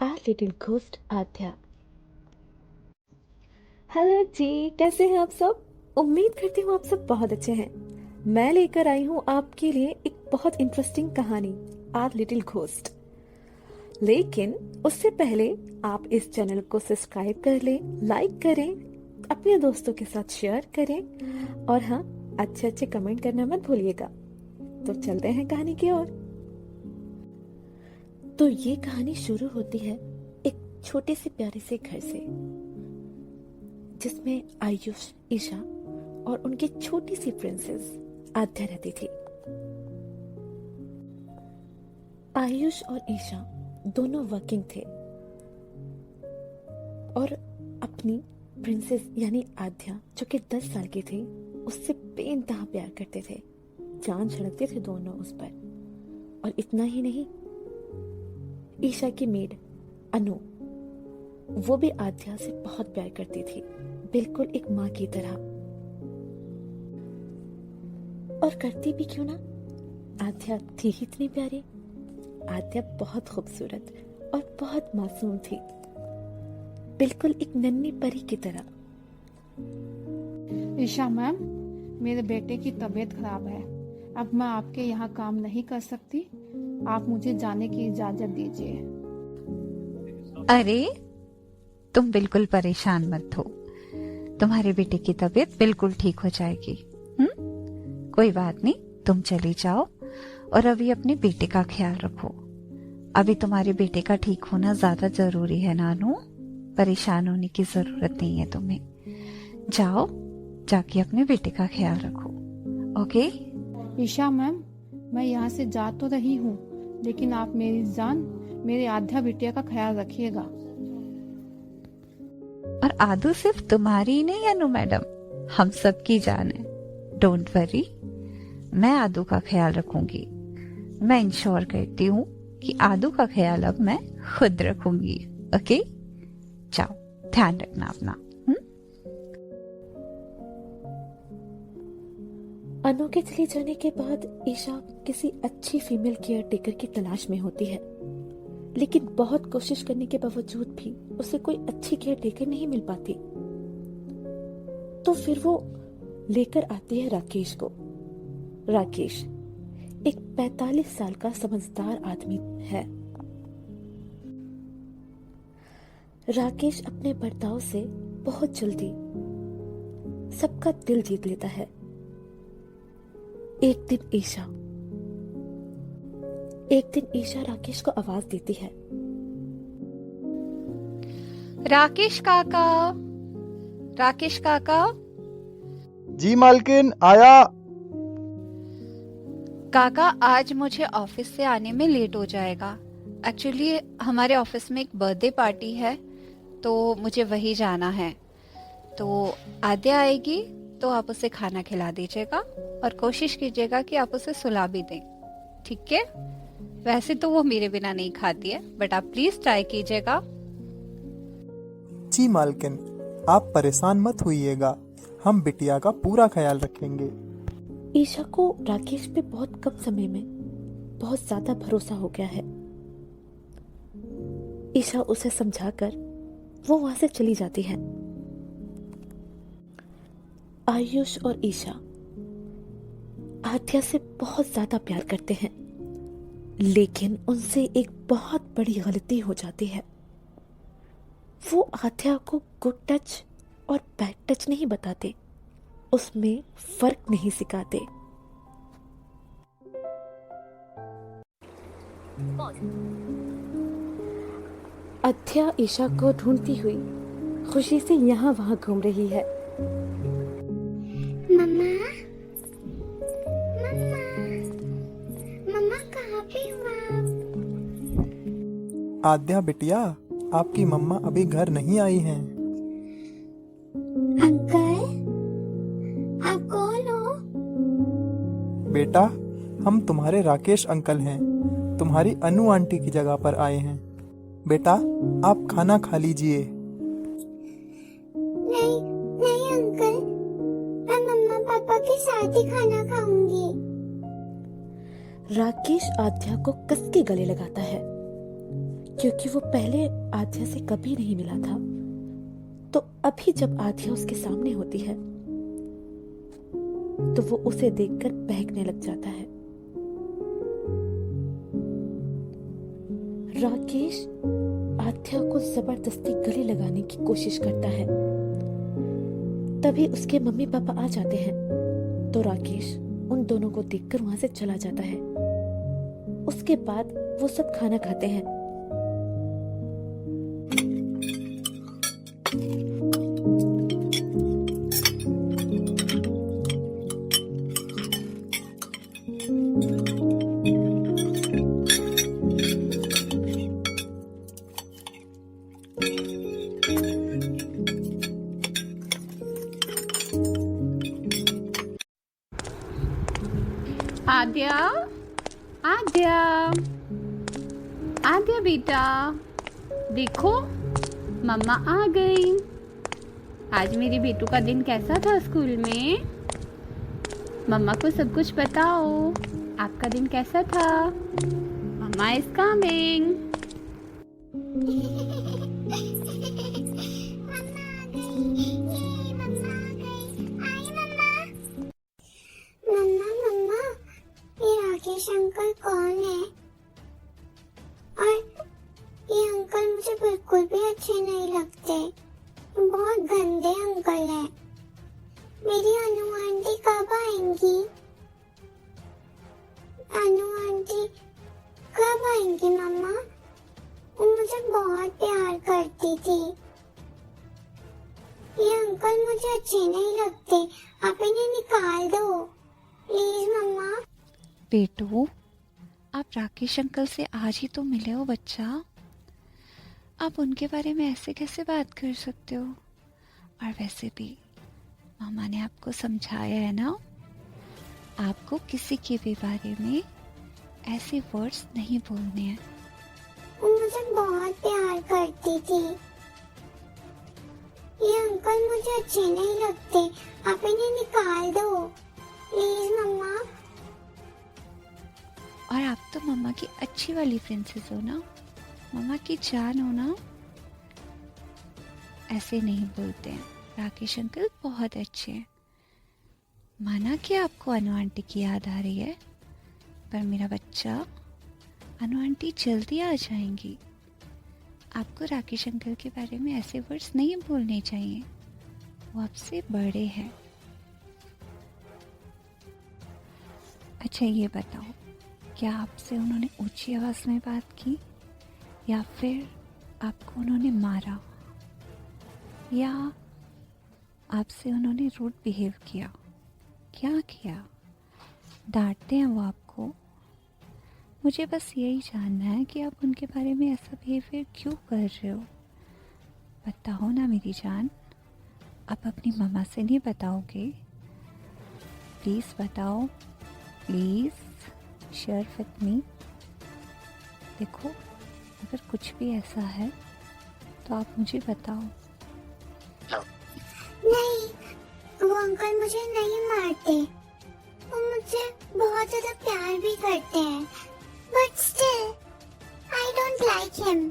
Are little ghost Aadhya. Hello ji, कैसे हैं आप सब? उम्मीद करती हूँ आप सब बहुत अच्छे हैं। मैं लेकर आई हूँ आपके लिए एक बहुत इंटरेस्टिंग कहानी, आर लिटिल घोस्ट। लेकिन उससे पहले आप इस चैनल को सब्सक्राइब कर लें, लाइक करें, अपने दोस्तों के साथ शेयर करें और हाँ, अच्छे अच्छे कमेंट करना मत भूलिएगा। तो चलते हैं कहानी की ओर। तो ये कहानी शुरू होती है एक छोटे से प्यारे से घर से, जिसमें आयुष, ईशा और उनकी छोटी सी प्रिंसेस आध्या रहती थी। आयुष और ईशा दोनों वर्किंग थे और अपनी प्रिंसेस यानी आध्या, जो कि 10 साल की थी, उससे बेइंतहा प्यार करते थे। जान छिड़कते थे दोनों उस पर। और इतना ही नहीं, ईशा की मेड अनु, वो भी आध्या से बहुत प्यार करती थी, बिल्कुल एक माँ की तरह। और करती भी क्यों ना, आध्या थी ही इतनी प्यारी। आध्या बहुत खूबसूरत और बहुत मासूम थी, बिल्कुल एक नन्ही परी की तरह। ईशा मैम, मेरे बेटे की तबीयत खराब है। अब मैं आपके यहाँ काम नहीं कर सकती। आप मुझे जाने की इजाजत दीजिए। अरे, तुम बिल्कुल परेशान मत हो। तुम्हारे बेटे की तबीयत बिल्कुल ठीक हो जाएगी। कोई बात नहीं, तुम चली जाओ और अभी अपने बेटे का ख्याल रखो। अभी तुम्हारे बेटे का ठीक होना ज्यादा जरूरी है नानू। परेशान होने की जरूरत नहीं है तुम्हें। जाओ, जाके अपने बेटे का ख्याल रखो। ओके? ईशा मैम, मैं यहाँ से जा तो रही हूँ, लेकिन आप मेरी जान, मेरे आध्या बिटिया का ख्याल रखिएगा। और आदू सिर्फ तुम्हारी नहीं अनु मैडम, हम सबकी जान है। डोंट वरी, मैं आदू का ख्याल रखूंगी। मैं इंश्योर करती हूँ कि आदू का ख्याल अब मैं खुद रखूंगी। ओके? जाओ, ध्यान रखना अपना। अनु के चले जाने के बाद ईशा किसी अच्छी फीमेल केयर टेकर की तलाश में होती है, लेकिन बहुत कोशिश करने के बावजूद भी उसे कोई अच्छी केयर टेकर नहीं मिल पाती। तो फिर वो लेकर आती है राकेश को। राकेश एक 45 साल का समझदार आदमी है। राकेश अपने बर्ताव से बहुत जल्दी सबका दिल जीत लेता है। एक दिन ईशा राकेश को आवाज देती है। राकेश काका, राकेश काका। जी मालकिन, आया। काका, आज मुझे ऑफिस से आने में लेट हो जाएगा। एक्चुअली हमारे ऑफिस में एक बर्थडे पार्टी है, तो मुझे वही जाना है। तो आद्या आएगी तो आप उसे खाना खिला दीजिएगा और कोशिश कीजिएगा कि आप उसे सुला भी दें। ठीक है? वैसे तो वो मेरे बिना नहीं खाती है, बट आप प्लीज ट्राई कीजिएगा। जी मालकिन, आप परेशान मत होइएगा, हम बिटिया का पूरा ख्याल रखेंगे। ईशा को राकेश पे बहुत कम समय में बहुत ज्यादा भरोसा हो गया है। ईशा उसे समझाकर वो वहां से चली जाती है। आयुष और ईशा आध्या से बहुत ज्यादा प्यार करते हैं, लेकिन उनसे एक बहुत बड़ी गलती हो जाती है। वो आध्या को गुड टच और बैड टच नहीं बताते, उसमें फर्क नहीं सिखाते। आध्या ईशा को ढूंढती हुई खुशी से यहाँ वहां घूम रही है। मम्मा, मम्मा, मम्मा कहाँ पे हो आप? आद्या बिटिया, आपकी मम्मा अभी घर नहीं आई हैं। अंकल, आप कौन हो? बेटा, हम तुम्हारे राकेश अंकल हैं। तुम्हारी अनु आंटी की जगह पर आए हैं। बेटा, आप खाना खा लीजिए। नहीं, नहीं अंकल, मैं मम्मा पापा के साथ ही खाना खाऊंगी। राकेश आध्या को कस के गले लगाता है, क्योंकि वो पहले आध्या से कभी नहीं मिला था। तो अभी जब आध्या उसके सामने होती है तो वो उसे देखकर बहकने लग जाता है। राकेश आध्या को जबरदस्ती गले लगाने की कोशिश करता है। तभी उसके मम्मी पापा आ जाते हैं तो राकेश उन दोनों को देखकर वहां से चला जाता है। उसके बाद वो सब खाना खाते हैं। आद्या, आद्या, आद्या बेटा, देखो मम्मा आ गई। आज मेरी बेटू का दिन कैसा था स्कूल में? मम्मा को सब कुछ बताओ। आपका दिन कैसा था? मम्मा इज कमिंग। मम्मा मम्मा, ये राकेश अंकल कौन है? और ये अंकल मुझे बिल्कुल भी अच्छे नहीं लगते। बहुत गंदे अंकल हैं। मेरी अनु आंटी कब आएंगी? अनु आंटी कब आएंगी मम्मा? वो मुझे बहुत प्यार करती थी। ये अंकल मुझे अच्छे नहीं लगते। आप इन्हें निकाल दो प्लीज मम्मा। बेटू, आप राकेश अंकल से आज ही तो मिले हो बच्चा। आप उनके बारे में ऐसे कैसे बात कर सकते हो? और वैसे भी मामा ने आपको समझाया है ना, आपको किसी के भी बारे में ऐसे वर्ड्स नहीं बोलने हैं। वो मुझे बहुत प्यार करती थी। ये अंकल मुझे अच्छे नहीं लगते। आप इन्हें निकाल दो प्लीज मम्मा। और आप तो मम्मा की अच्छी वाली प्रिंसेस हो ना, मम्मा की जान हो ना। ऐसे नहीं बोलते हैं। राकेश अंकल बहुत अच्छे हैं। माना कि आपको अनु आंटी की याद आ रही है, पर मेरा बच्चा, अनु आंटी जल्दी आ जाएंगी। आपको राकेश अंकल के बारे में ऐसे वर्ड्स नहीं बोलने चाहिए। वो आपसे बड़े हैं। अच्छा ये बताओ, क्या आपसे उन्होंने ऊंची आवाज़ में बात की, या फिर आपको उन्होंने मारा, या आपसे उन्होंने रूड बिहेव किया? क्या किया? डांटते हैं वो आपको? मुझे बस यही जानना है कि आप उनके बारे में ऐसा बिहेवियर क्यों कर रहे हो। बताओ ना मेरी जान। आप अपनी मम्मा से नहीं बताओगे? प्लीज़ बताओ, प्लीज़ शेयर विथ मी। देखो, अगर कुछ भी ऐसा है तो आप मुझे बताओ। नहीं, वो अंकल मुझे नहीं मारते। वो मुझे बहुत ज्यादा प्यार भी करते हैं। But still I don't like him.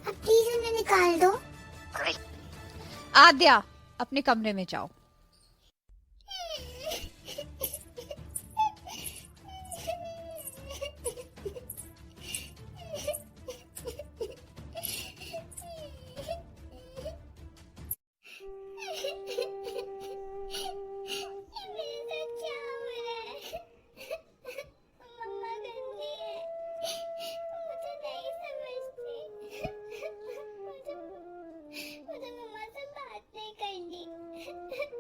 अब प्लीज उन्हें निकाल दो। आद्या, अपने कमरे में जाओ। मुझे मम्मा से बात नहीं करनी।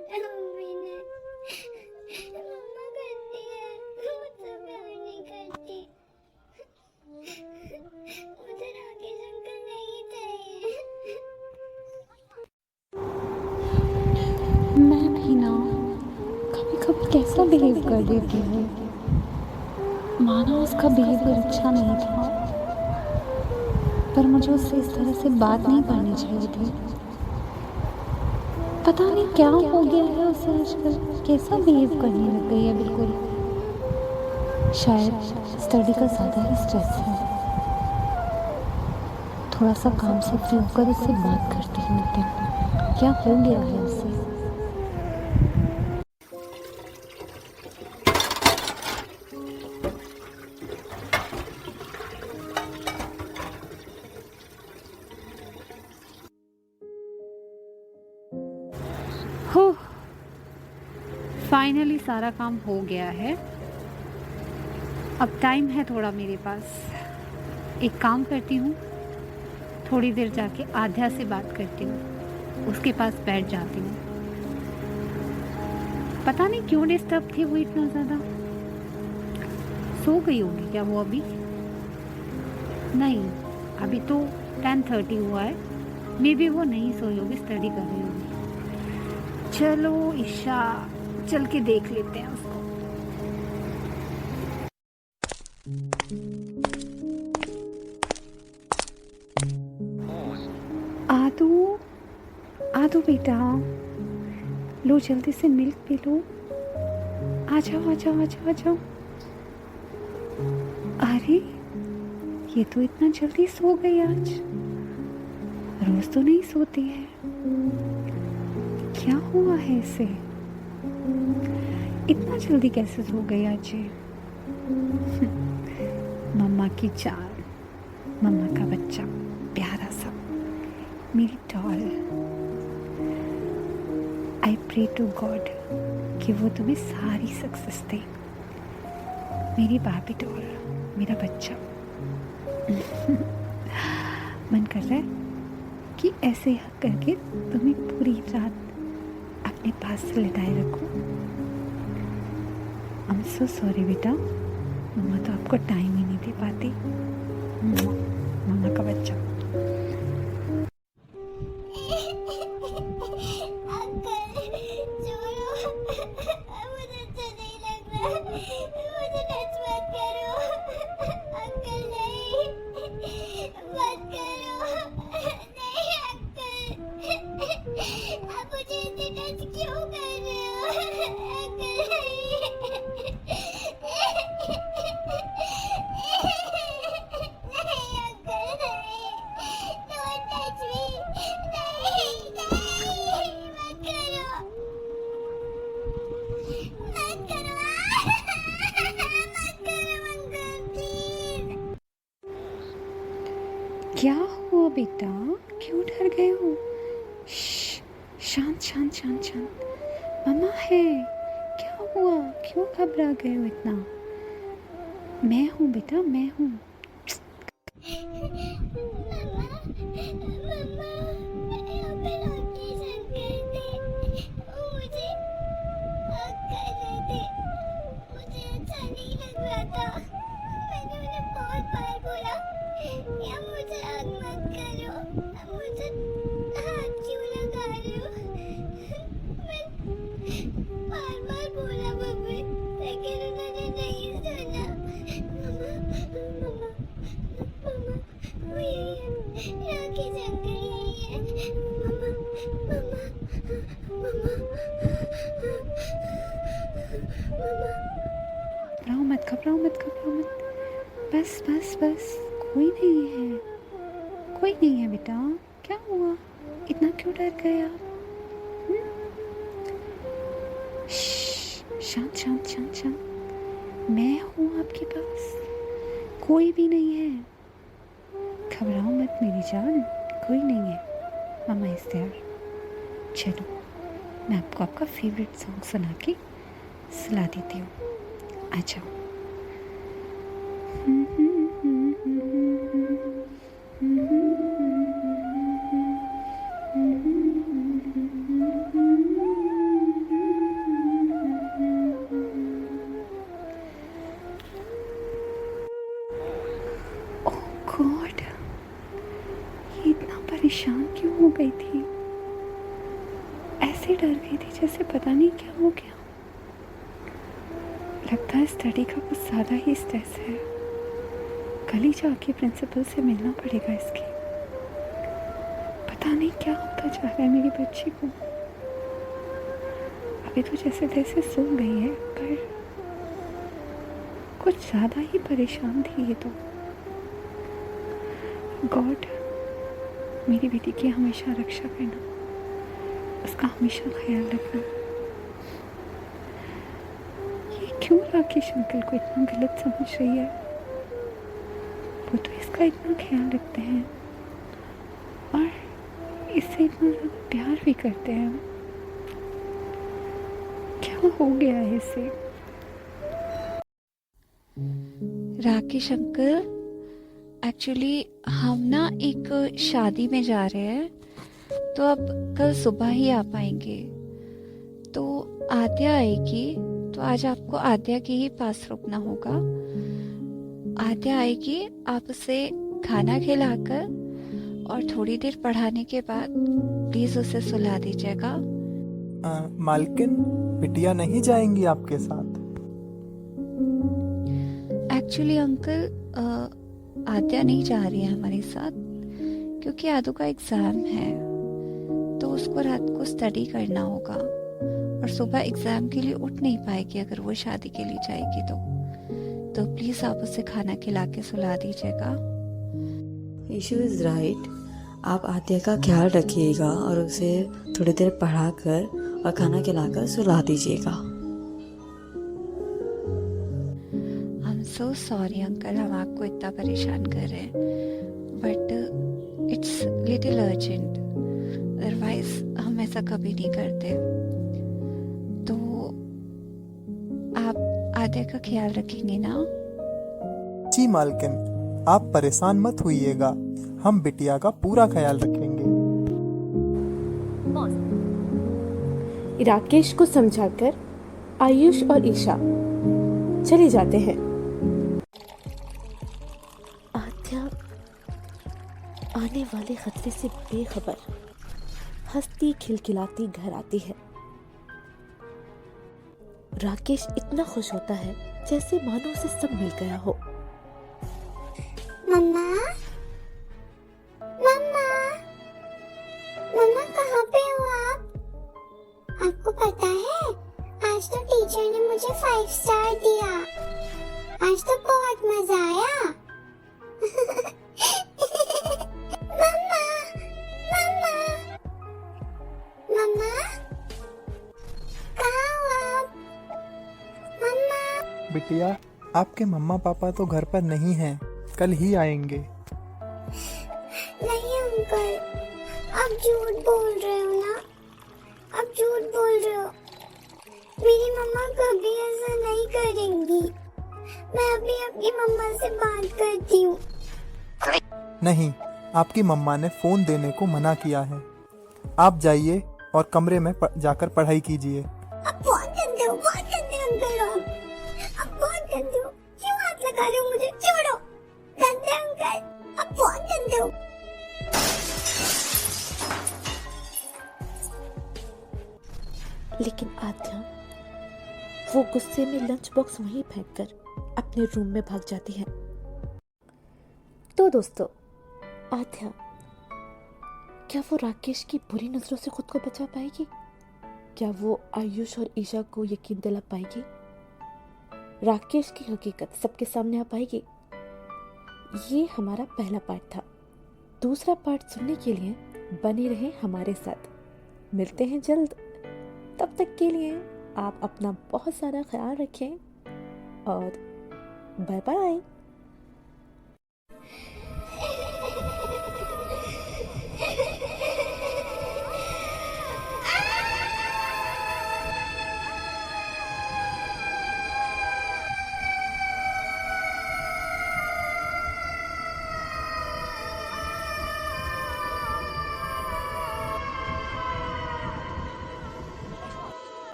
काटा मम्मी ने। मम्मा करती है, मुझसे प्यार नहीं करती। मुझे राकेश अंकल नहीं चाहिए। मैं भी ना कभी कभी कैसा बिहेव कर देती हूँ। माना उसका बिहेवियर अच्छा नहीं था, पर मुझे उससे इस तरह से बात नहीं करनी चाहिए थी। पता नहीं क्या हो गया है उसे आजकल, कैसा बिहेव करने लग गई है बिल्कुल। शायद स्टडी का ज़्यादा ही स्ट्रेस है। थोड़ा सा काम से फ्री होकर उससे बात करती हूँ, क्या हो गया है उसे। हो, फाइनली सारा काम हो गया है। अब टाइम है थोड़ा मेरे पास। एक काम करती हूँ, थोड़ी देर जाके आध्या से बात करती हूँ, उसके पास बैठ जाती हूँ। पता नहीं क्यों डिस्टर्ब थी वो इतना ज़्यादा। सो गई होगी क्या वो अभी? नहीं, अभी तो 10:30 हुआ है। मे बी वो नहीं सोई होगी, स्टडी कर रही होगी। चलो ईशा, चल के देख लेते हैं उसको। आदू, आदू बेटा, लो जल्दी से मिल्क पी लो। आ जाओ आ जाओ आ जाओ आ जाओ। अरे ये तो इतना जल्दी सो गई आज, रोज तो नहीं सोती है। क्या हुआ है इसे? इतना जल्दी कैसे सो गई आज ये? मम्मा की जान, मम्मा का बच्चा, प्यारा सा, मेरी doll. I pray to God कि वो तुम्हें सारी सक्सेस दे, मेरी बाबी डॉल, मेरा बच्चा। मन कर रहा है कि ऐसे हक करके तुम्हें पूरी रात अपने पास से लिटाए रखूं। आई एम सो सॉरी बेटा, मम्मा तो आपको टाइम ही नहीं दे पाती। मम्मा का बच्चा। अंकल छोड़ो, मुझे अच्छा नहीं लग रहा, मुझे टच मत करो। अंकल नहीं, मत करो, नहीं अंकल, आप मुझे इतने टच क्यों कर रहे हो? अंकल नहीं, नहीं अंकल नहीं, डोंट टच मी, नहीं नहीं, मत करो, मत करो, मत करो अंकल प्लीज। क्या हुआ बेटा, क्यों डर गए हो? श्श, शांत शांत शांत शांत। मम्मा है, क्या हुआ, क्यों घबरा गए हो इतना? मैं हूँ बेटा, मैं हूँ। मम्मा, मम्मा, यहाँ पे राकेश अंकल थे, वो मुझे हग कर रहे थे, मुझे अच्छा नहीं लग रहा था, मैंने उन्हें बहुत बार बोला, या मुझे हग मत करो, मुझे हाथ क्यों लगा रहे हो? मैं बार बार बोला मम्मी, लेकिन उन्होंने नहीं सुना। मम्मा, मम्मा, मम्मा, वो यही है, राकेश अंकल यही है। मम्मा, मम्मा, मम्मा, मम्मा। घबराओ मत, घबराओ मत, घबराओ मत। बस बस बस, कोई नहीं है, कोई नहीं है बेटा। क्या हुआ, इतना क्यों डर गए आप? श्श, शांत शांत शांत शांत। मैं हूँ आपके पास, कोई भी नहीं है। घबराओ मत मेरी जान, कोई नहीं है। मम्मा इज देयर। चलो मैं आपको आपका फेवरेट सॉन्ग सुना के सुला देती हूँ, आ जाओ। गई थी, ऐसे डर गई थी जैसे पता नहीं क्या हो गया। लगता है स्टडी का कुछ ज़्यादा ही स्ट्रेस है। कल ही जाके प्रिंसिपल से मिलना पड़ेगा इसकी। पता नहीं क्या होता जा रहा है मेरी बच्ची को। अभी तो जैसे तैसे सो गई है, पर कुछ ज़्यादा ही परेशान थी ये तो। गॉड, मेरी बेटी की हमेशा रक्षा करना, उसका हमेशा ख्याल रखना। ये क्यों राकेश अंकल को इतना गलत समझ रही है? वो तो इसका इतना ख्याल रखते हैं और इससे इतना ज़्यादा प्यार भी करते हैं। क्या हो गया है इसे? राकेश अंकल, एक्चुअली हम ना एक शादी में जा रहे हैं, तो अब कल सुबह ही आ पाएंगे। तो आद्या आएगी, तो आज आपको आद्या के ही पास रुकना होगा। आद्या आएगी, आप उसे खाना खिलाकर और थोड़ी देर पढ़ाने के बाद प्लीज उसे सुला दीजिएगा। मालकिन, बिटिया नहीं जाएंगी आपके साथ? एक्चुअली अंकल, आद्या नहीं जा रही है हमारे साथ, क्योंकि आदू का एग्जाम है, तो उसको रात को स्टडी करना होगा और सुबह एग्जाम के लिए उठ नहीं पाएगी अगर वो शादी के लिए जाएगी तो प्लीज आप उसे खाना खिला के सुला दीजिएगा। ईशू इज़ राइट। आप आद्या का ख्याल रखिएगा और उसे थोड़ी देर पढ़ा कर और खाना खिलाकर सुला दीजिएगा। I am so sorry uncle, हम आपको इतना परेशान कर रहे हैं, but it's little urgent, otherwise हम ऐसा कभी नहीं करते। तो आप आद्या का ख्याल रखेंगे ना? जी मालकिन, आप परेशान मत होइएगा, हम बिटिया का पूरा ख्याल रखेंगे। राकेश को समझाकर आयुष और ईशा चले जाते हैं। आद्या आने वाले खतरे से बेखबर हंसती खिलखिलाती घर आती है। राकेश इतना खुश होता है जैसे मानो उसे सब मिल गया हो। मम्मा, मम्मा, मम्मा कहाँ पे हो आप? आपको पता है आज तो टीचर ने मुझे 5 स्टार दिया। आज तो बहुत मजा आया। मम्मा, मम्मा, मम्मा, कहाँ हो आप? मम्मा। बिटिया, आपके मम्मा पापा तो घर पर नहीं हैं, कल ही आएंगे। नहीं अंकल, आप झूठ बोल रहे हो ना? आप झूठ बोल रहे हो। मेरी मम्मा कभी ऐसा नहीं करेंगी। मैं अभी अपनी मम्मा से बात करती हूँ। नहीं, आपकी मम्मा ने फोन देने को मना किया है। आप जाइए और कमरे में जाकर पढ़ाई कीजिए। आप बहुत गंदे हो, बहुत गंदे अंकल हो। आप बहुत गंदे हो। क्यों हाथ लगा रहे हो मुझे? छोड़ो। गंदे अंकल, आप बहुत गंदे हो। लेकिन आद्या वो गुस्से में लंच बॉक्स वहीं फेंककर अपने रूम में भाग जाती है। तो दोस्तों, आद्या क्या वो राकेश की बुरी नजरों से खुद को बचा पाएगी? क्या वो आयुष और ईशा को यकीन दिला पाएगी? राकेश की हकीकत सबके सामने आ पाएगी? ये हमारा पहला पार्ट था। दूसरा पार्ट सुनने के लिए बने रहें हमारे साथ। मिलते हैं जल्द। तब तक के लिए आप अपना बहुत सारा ख्याल रखें और बाय बाय।